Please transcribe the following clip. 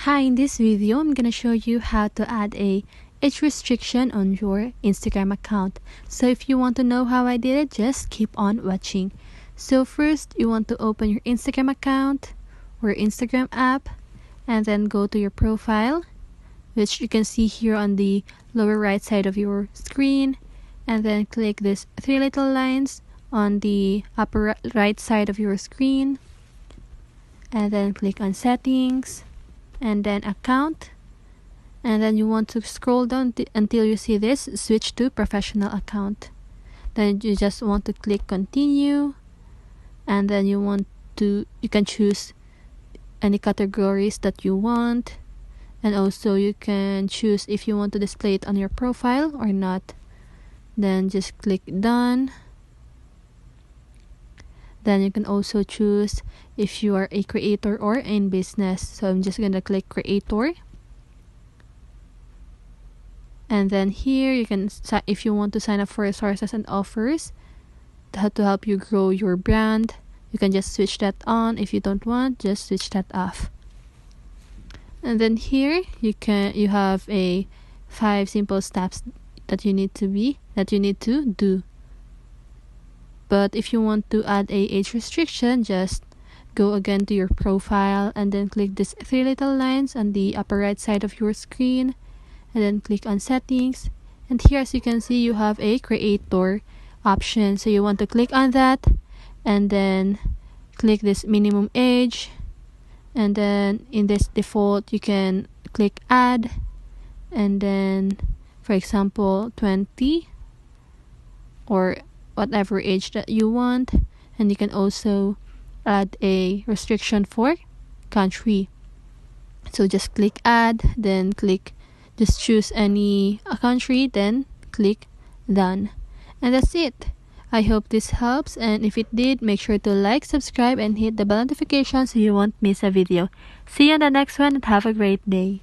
Hi, in this video, I'm gonna show you how to add a age restriction on your Instagram account. So if you want to know how I did it, just keep on watching. So first, you want to open your Instagram account or Instagram app and then go to your profile, which you can see here on the lower right side of your screen, and then click this three little lines on the upper right side of your screen, and then click on settings and then account, and then you want to scroll down until you see this switch to professional account. Then you just want to click continue, and then you can choose any categories that you want, and also you can choose if you want to display it on your profile or not. Then just click done. Then you can also choose if you are a creator or in business. So I'm just gonna click creator. And then here you can, if you want to sign up for resources and offers to help you grow your brand, you can just switch that on. If you don't want, just switch that off. And then here you have a 5 simple steps that you need to do. But if you want to add a age restriction, just go again to your profile and then click these 3 little lines on the upper right side of your screen, and then click on settings. And here, as you can see, you have a creator option. So you want to click on that and then click this minimum age, and then in this default you can click add, and then for example 20 or whatever age that you want. And you can also add a restriction for country. So just click add, then just choose any country, then click done. And that's it. I hope this helps, and if it did, make sure to like, subscribe, and hit the bell notification so you won't miss a video. See you on the next one, and have a great day.